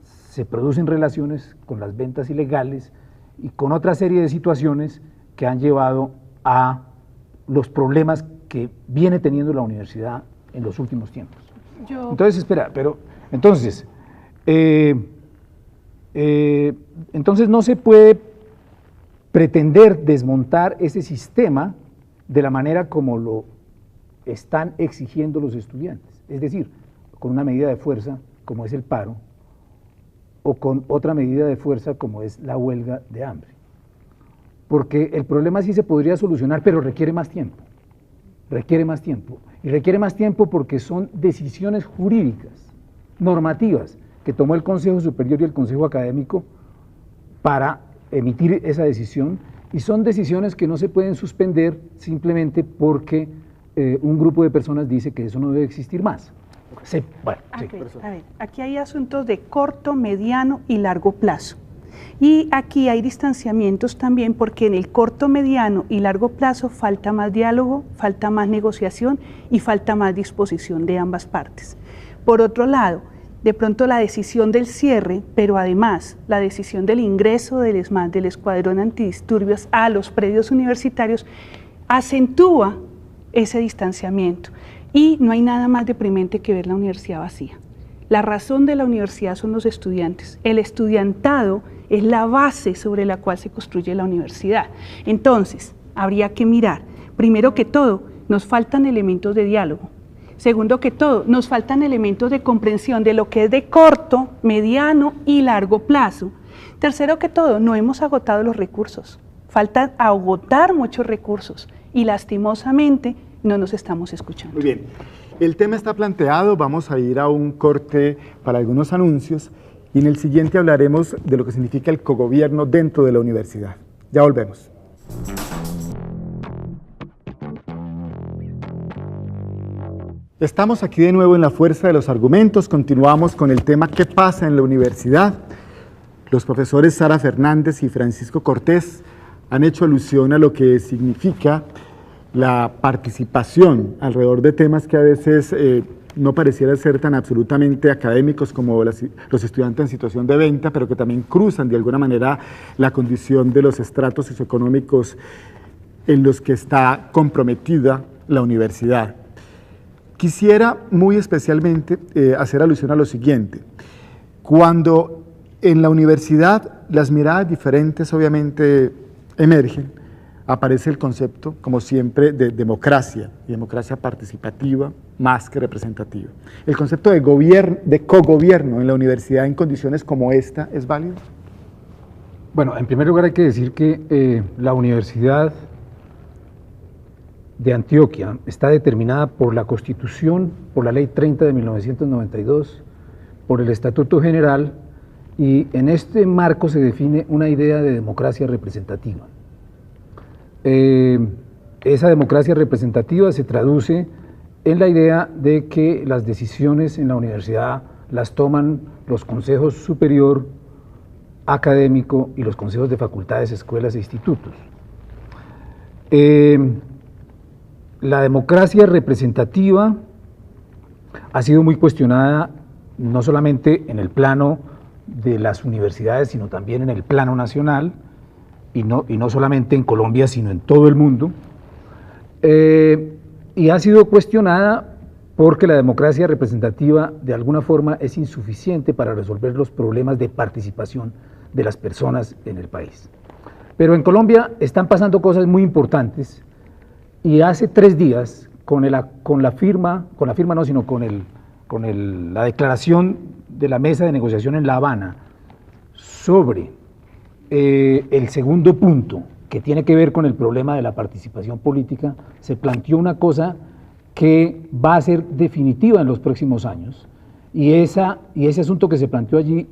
se producen relaciones con las ventas ilegales y con otra serie de situaciones que han llevado a los problemas que viene teniendo la universidad en los últimos tiempos. Entonces, espera, pero entonces no se puede pretender desmontar ese sistema de la manera como lo están exigiendo los estudiantes, es decir, con una medida de fuerza como es el paro, o con otra medida de fuerza como es la huelga de hambre. Porque el problema sí se podría solucionar, pero requiere más tiempo. Requiere más tiempo. Y requiere más tiempo porque son decisiones jurídicas, normativas, que tomó el Consejo Superior y el Consejo Académico para emitir esa decisión, y son decisiones que no se pueden suspender simplemente porque un grupo de personas dice que eso no debe existir más. Sí, bueno, sí. A ver, aquí hay asuntos de corto, mediano y largo plazo. Y aquí hay distanciamientos también porque en el corto, mediano y largo plazo falta más diálogo, falta más negociación y falta más disposición de ambas partes. Por otro lado, de pronto la decisión del cierre, pero además la decisión del ingreso del ESMAD, del Escuadrón Antidisturbios, a los predios universitarios, acentúa ese distanciamiento. Y no hay nada más deprimente que ver la universidad vacía. La razón de la universidad son los estudiantes. El estudiantado es la base sobre la cual se construye la universidad. Entonces, habría que mirar, primero que todo, nos faltan elementos de diálogo. Segundo que todo, nos faltan elementos de comprensión de lo que es de corto, mediano y largo plazo. Tercero que todo, no hemos agotado los recursos. Falta agotar muchos recursos y lastimosamente no nos estamos escuchando. Muy bien, el tema está planteado, vamos a ir a un corte para algunos anuncios y en el siguiente hablaremos de lo que significa el cogobierno dentro de la universidad. Ya volvemos. Estamos aquí de nuevo en La Fuerza de los Argumentos, continuamos con el tema ¿qué pasa en la universidad? Los profesores Sara Fernández y Francisco Cortés han hecho alusión a lo que significa la participación alrededor de temas que a veces no pareciera ser tan absolutamente académicos como los estudiantes en situación de venta, pero que también cruzan de alguna manera la condición de los estratos socioeconómicos en los que está comprometida la universidad. Quisiera muy especialmente hacer alusión a lo siguiente. Cuando en la universidad las miradas diferentes obviamente emergen, aparece el concepto, como siempre, de democracia, y democracia participativa más que representativa. ¿El concepto de cogobierno en la universidad en condiciones como esta es válido? Bueno, en primer lugar hay que decir que la Universidad de Antioquia está determinada por la Constitución, por la Ley 30 de 1992, por el Estatuto General, y en este marco se define una idea de democracia representativa. Esa democracia representativa se traduce en la idea de que las decisiones en la universidad las toman los consejos superior, académico y los consejos de facultades, escuelas e institutos. La democracia representativa ha sido muy cuestionada no solamente en el plano de las universidades, sino también en el plano nacional, y no solamente en Colombia, sino en todo el mundo, y ha sido cuestionada porque la democracia representativa de alguna forma es insuficiente para resolver los problemas de participación de las personas en el país. Pero en Colombia están pasando cosas muy importantes, y hace 3 días, con la declaración de la mesa de negociación en La Habana sobre el segundo punto, que tiene que ver con el problema de la participación política, se planteó una cosa que va a ser definitiva en los próximos años, y ese asunto que se planteó allí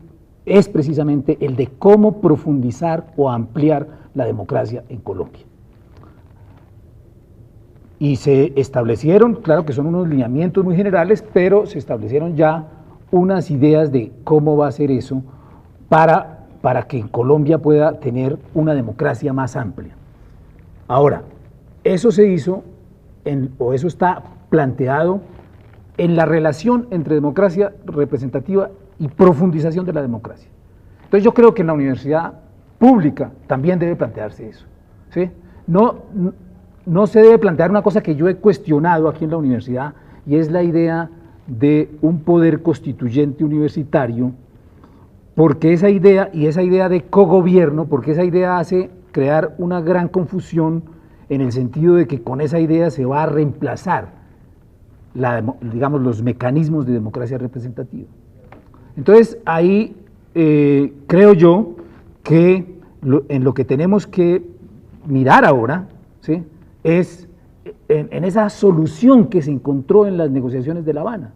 es precisamente el de cómo profundizar o ampliar la democracia en Colombia. Y se establecieron, claro que son unos lineamientos muy generales, pero se establecieron ya unas ideas de cómo va a ser eso para que en Colombia pueda tener una democracia más amplia. Ahora, eso se hizo, o eso está planteado en la relación entre democracia representativa y profundización de la democracia. Entonces yo creo que en la universidad pública también debe plantearse eso, ¿sí? No se debe plantear una cosa que yo he cuestionado aquí en la universidad, y es la idea de un poder constituyente universitario, porque esa idea de cogobierno, porque esa idea hace crear una gran confusión en el sentido de que con esa idea se va a reemplazar los mecanismos de democracia representativa. Entonces ahí creo yo que en lo que tenemos que mirar ahora, ¿sí?, es en esa solución que se encontró en las negociaciones de La Habana,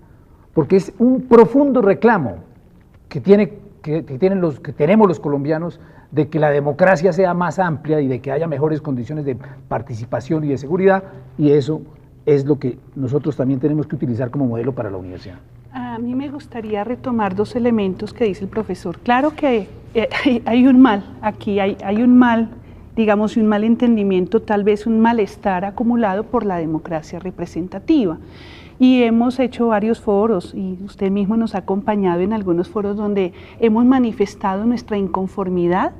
porque es un profundo reclamo que tenemos los colombianos de que la democracia sea más amplia y de que haya mejores condiciones de participación y de seguridad, y eso es lo que nosotros también tenemos que utilizar como modelo para la universidad. A mí me gustaría retomar 2 elementos que dice el profesor. Claro que hay un mal, aquí hay un mal, digamos, un mal entendimiento, tal vez un malestar acumulado por la democracia representativa. Y hemos hecho varios foros, y usted mismo nos ha acompañado en algunos foros donde hemos manifestado nuestra inconformidad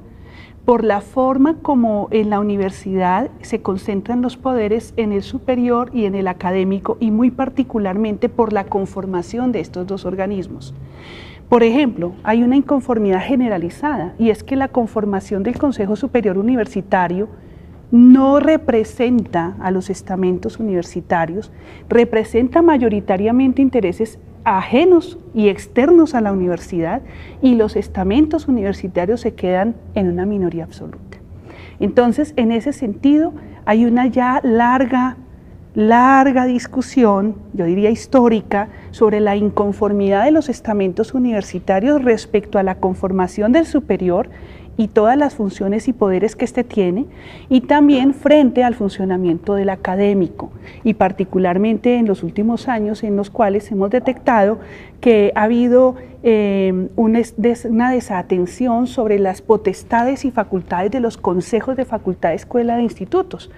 por la forma como en la universidad se concentran los poderes en el superior y en el académico, y muy particularmente por la conformación de estos 2 organismos. Por ejemplo, hay una inconformidad generalizada, y es que la conformación del Consejo Superior Universitario no representa a los estamentos universitarios, representa mayoritariamente intereses ajenos y externos a la universidad, y los estamentos universitarios se quedan en una minoría absoluta. Entonces, en ese sentido, hay una ya larga discusión, yo diría histórica, sobre la inconformidad de los estamentos universitarios respecto a la conformación del superior y todas las funciones y poderes que éste tiene, y también frente al funcionamiento del académico, y particularmente en los últimos años en los cuales hemos detectado que ha habido una desatención sobre las potestades y facultades de los consejos de facultad, escuela, de institutos.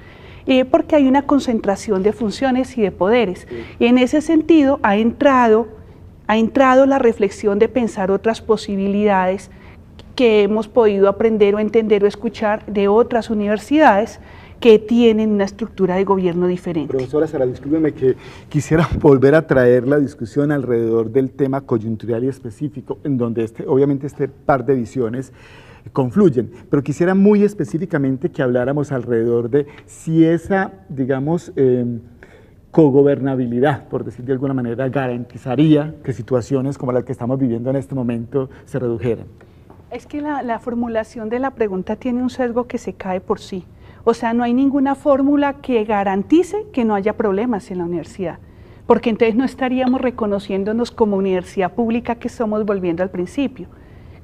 porque hay una concentración de funciones y de poderes. Y en ese sentido ha entrado la reflexión de pensar otras posibilidades que hemos podido aprender o entender o escuchar de otras universidades que tienen una estructura de gobierno diferente. Profesora Sara, discúlpeme que quisiera volver a traer la discusión alrededor del tema coyuntural y específico, en donde obviamente este par de visiones confluyen, pero quisiera muy específicamente que habláramos alrededor de si esa, digamos, cogobernabilidad, por decir de alguna manera, garantizaría que situaciones como las que estamos viviendo en este momento se redujeran. Es que la formulación de la pregunta tiene un sesgo que se cae por sí. O sea, no hay ninguna fórmula que garantice que no haya problemas en la universidad, porque entonces no estaríamos reconociéndonos como universidad pública que somos, volviendo al principio,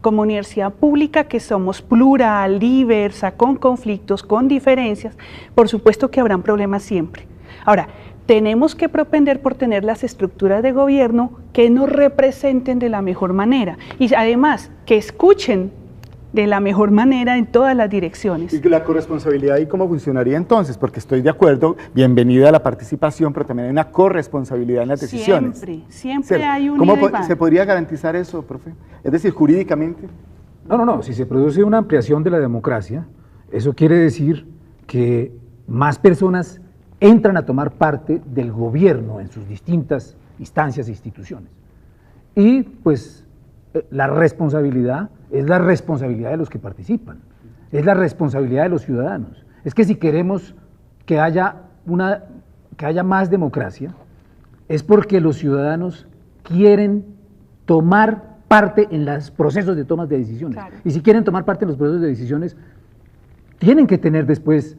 como universidad pública que somos plural, diversa, con conflictos, con diferencias. Por supuesto que habrán problemas siempre. Ahora, tenemos que propender por tener las estructuras de gobierno que nos representen de la mejor manera y además que escuchen de la mejor manera en todas las direcciones. ¿Y la corresponsabilidad y cómo funcionaría entonces? Porque estoy de acuerdo, bienvenida a la participación, pero también hay una corresponsabilidad en las decisiones. Siempre hay un ¿Cómo se podría garantizar eso, profe? Es decir, jurídicamente. No, si se produce una ampliación de la democracia, eso quiere decir que más personas entran a tomar parte del gobierno en sus distintas instancias e instituciones. Y pues la responsabilidad es la responsabilidad de los que participan, es la responsabilidad de los ciudadanos. Es que si queremos que haya más democracia, es porque los ciudadanos quieren tomar parte en los procesos de toma de decisiones. Claro. Y si quieren tomar parte en los procesos de decisiones, tienen que tener después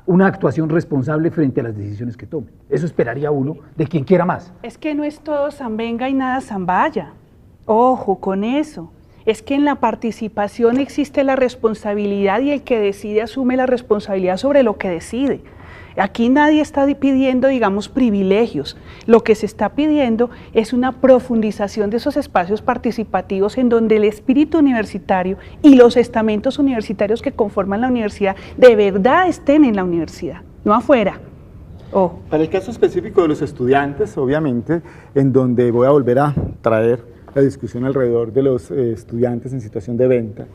una actuación responsable frente a las decisiones que tomen. Eso esperaría uno de quien quiera más. Es que no es todo zambenga y nada zambaya. Ojo con eso. Es que en la participación existe la responsabilidad y el que decide asume la responsabilidad sobre lo que decide. Aquí nadie está pidiendo, digamos, privilegios. Lo que se está pidiendo es una profundización de esos espacios participativos en donde el espíritu universitario y los estamentos universitarios que conforman la universidad de verdad estén en la universidad, no afuera. Para el caso específico de los estudiantes, obviamente, en donde voy a volver a traer la discusión alrededor de los estudiantes en situación de venta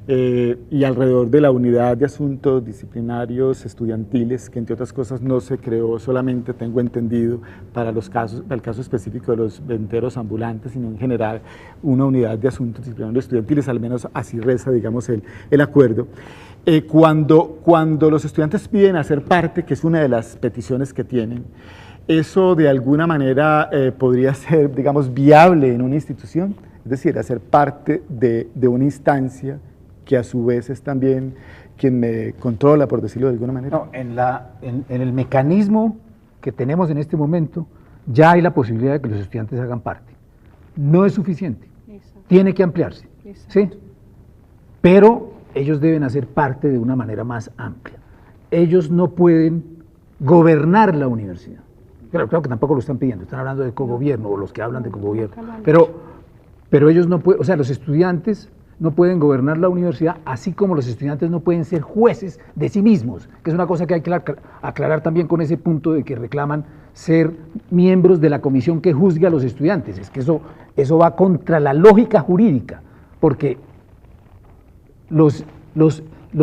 y alrededor de la unidad de asuntos disciplinarios estudiantiles, que entre otras cosas no se creó solamente, tengo entendido, para el caso específico de los venteros ambulantes, sino en general una unidad de asuntos disciplinarios estudiantiles, al menos así reza, digamos, el acuerdo. Cuando los estudiantes piden hacer parte, que es una de las peticiones que tienen, ¿eso de alguna manera podría ser, digamos, viable en una institución? Es decir, hacer parte de una instancia que a su vez es también quien me controla, por decirlo de alguna manera. No, en el mecanismo que tenemos en este momento ya hay la posibilidad de que los estudiantes hagan parte. No es suficiente, tiene que ampliarse, ¿sí? Pero ellos deben hacer parte de una manera más amplia. Ellos no pueden gobernar la universidad. Claro que tampoco lo están pidiendo, están hablando de cogobierno o los que hablan de cogobierno, pero ellos no pueden, o sea, los estudiantes no pueden gobernar la universidad, así como los estudiantes no pueden ser jueces de sí mismos, que es una cosa que hay que aclarar también con ese punto de que reclaman ser miembros de la comisión que juzgue a los estudiantes. Es que eso va contra la lógica jurídica, porque los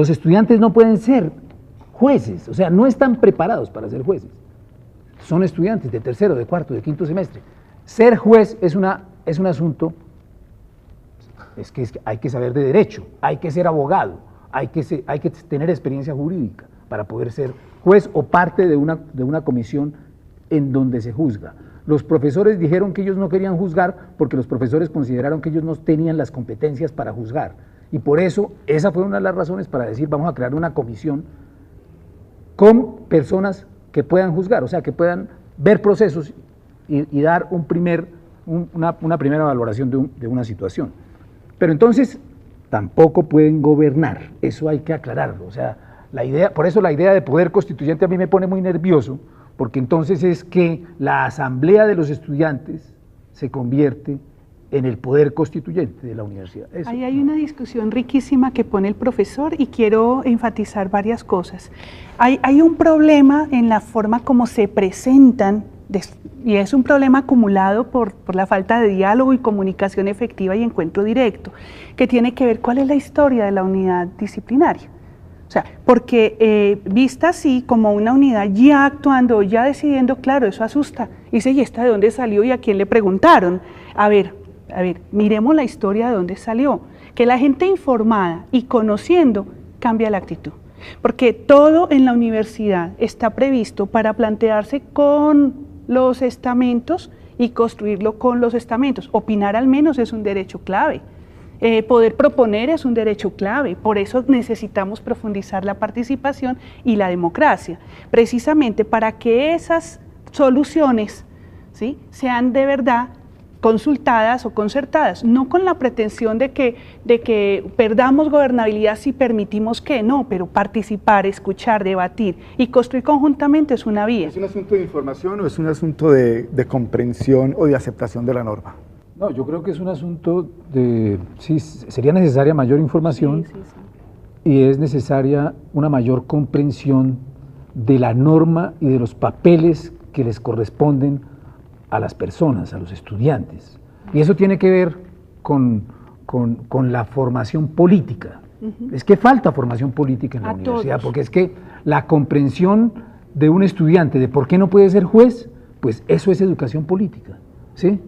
estudiantes no pueden ser jueces, o sea, no están preparados para ser jueces. Son estudiantes de tercero, de cuarto, de quinto semestre. Ser juez es un asunto, es que hay que saber de derecho, hay que ser abogado, hay que tener experiencia jurídica para poder ser juez o parte de una comisión en donde se juzga. Los profesores dijeron que ellos no querían juzgar porque los profesores consideraron que ellos no tenían las competencias para juzgar. Y por eso, esa fue una de las razones para decir, vamos a crear una comisión con personas que puedan juzgar, o sea, que puedan ver procesos y dar una primera valoración de una situación. Pero entonces tampoco pueden gobernar, eso hay que aclararlo. O sea, por eso la idea de poder constituyente a mí me pone muy nervioso, porque entonces es que la asamblea de los estudiantes se convierte en el poder constituyente de la universidad. Eso. Ahí hay una discusión riquísima que pone el profesor y quiero enfatizar varias cosas. Hay un problema en la forma como se presentan, y es un problema acumulado por la falta de diálogo y comunicación efectiva y encuentro directo, que tiene que ver cuál es la historia de la unidad disciplinaria. O sea, porque vista así como una unidad ya actuando, ya decidiendo, claro, eso asusta. Dice, ¿y esta de dónde salió y a quién le preguntaron? A ver, miremos la historia de dónde salió. Que la gente informada y conociendo cambia la actitud. Porque todo en la universidad está previsto para plantearse con los estamentos y construirlo con los estamentos. Opinar al menos es un derecho clave. Poder proponer es un derecho clave, por eso necesitamos profundizar la participación y la democracia, precisamente para que esas soluciones, ¿sí?, sean de verdad consultadas o concertadas, no con la pretensión de que perdamos gobernabilidad si permitimos que no, pero participar, escuchar, debatir y construir conjuntamente es una vía. ¿Es un asunto de información o es un asunto de comprensión o de aceptación de la norma? No, yo creo que es un asunto de, sí, sería necesaria mayor información, sí. Y es necesaria una mayor comprensión de la norma y de los papeles que les corresponden a las personas, a los estudiantes. Y eso tiene que ver con la formación política. Es que falta formación política en la universidad, porque es que la comprensión de un estudiante de por qué no puede ser juez, pues eso es educación política, ¿sí?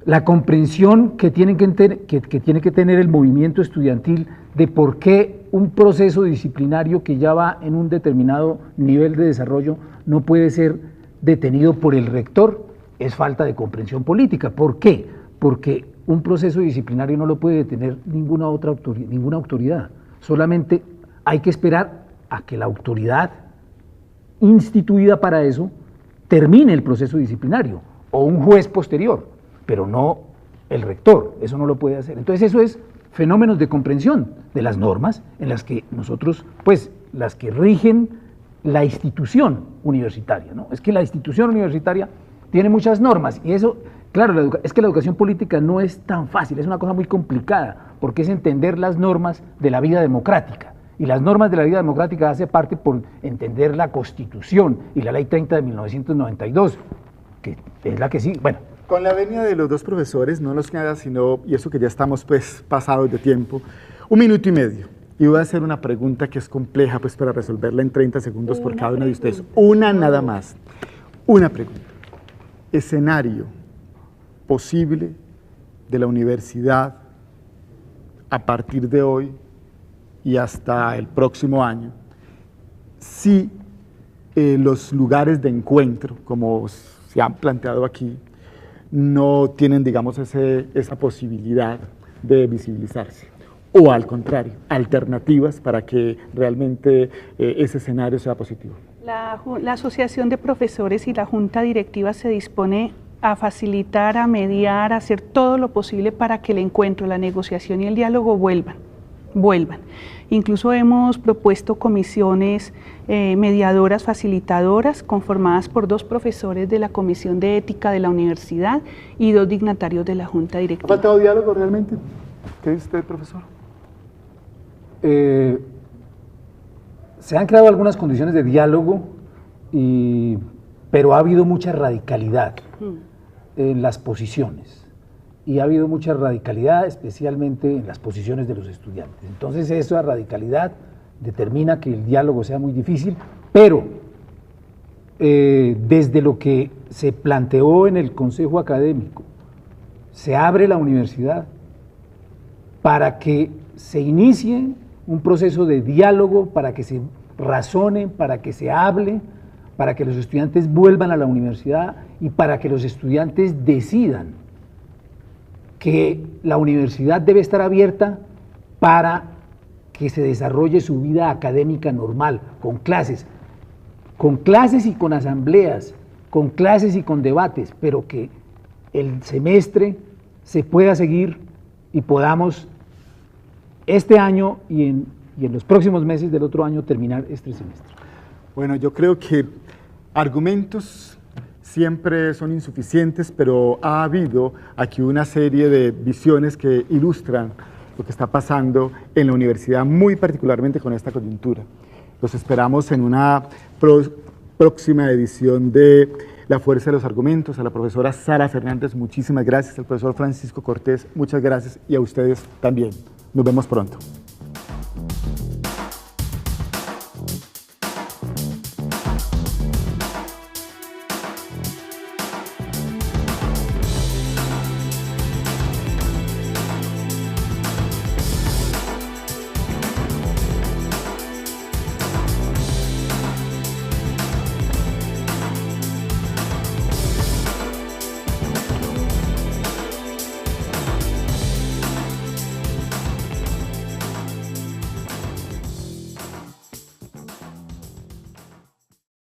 La comprensión que tiene que tener el movimiento estudiantil de por qué un proceso disciplinario que ya va en un determinado nivel de desarrollo no puede ser detenido por el rector, es falta de comprensión política. ¿Por qué? Porque un proceso disciplinario no lo puede detener ninguna autoridad, solamente hay que esperar a que la autoridad instituida para eso termine el proceso disciplinario, o un juez posterior, pero no el rector, eso no lo puede hacer. Entonces eso es fenómenos de comprensión de las normas en las que nosotros, pues las que rigen la institución universitaria, ¿no? Es que la institución universitaria tiene muchas normas y eso, claro, es que la educación política no es tan fácil, es una cosa muy complicada, porque es entender las normas de la vida democrática. Y las normas de la vida democrática hace parte por entender la Constitución y la Ley 30 de 1992, que es la que sí, bueno. Con la venia de los dos profesores, no nos queda sino, y eso que ya estamos pues pasados de tiempo, 1 minuto y medio. Y voy a hacer una pregunta que es compleja pues para resolverla en 30 segundos por cada uno de ustedes. Una nada más. Una pregunta. Escenario posible de la universidad a partir de hoy y hasta el próximo año, si los lugares de encuentro, como se han planteado aquí, no tienen, digamos, esa posibilidad de visibilizarse, o al contrario, alternativas para que realmente ese escenario sea positivo. La Asociación de Profesores y la Junta Directiva se dispone a facilitar, a mediar, a hacer todo lo posible para que el encuentro, la negociación y el diálogo vuelvan. Incluso hemos propuesto comisiones mediadoras, facilitadoras, conformadas por 2 profesores de la Comisión de Ética de la Universidad y 2 dignatarios de la Junta Directiva. ¿Ha faltado diálogo realmente? ¿Qué dice usted, profesor? Se han creado algunas condiciones de diálogo, pero ha habido mucha radicalidad en las posiciones. Y ha habido mucha radicalidad, especialmente en las posiciones de los estudiantes. Entonces esa radicalidad determina que el diálogo sea muy difícil, pero desde lo que se planteó en el Consejo Académico, se abre la universidad para que se inicie un proceso de diálogo, para que se razone, para que se hable, para que los estudiantes vuelvan a la universidad y para que los estudiantes decidan que la universidad debe estar abierta para que se desarrolle su vida académica normal, con clases y con asambleas, con clases y con debates, pero que el semestre se pueda seguir y podamos este año y en los próximos meses del otro año terminar este semestre. Bueno, yo creo que argumentos siempre son insuficientes, pero ha habido aquí una serie de visiones que ilustran lo que está pasando en la universidad, muy particularmente con esta coyuntura. Los esperamos en una próxima edición de La Fuerza de los Argumentos. A la profesora Sara Fernández, muchísimas gracias. Al profesor Francisco Cortés, muchas gracias. Y a ustedes también. Nos vemos pronto.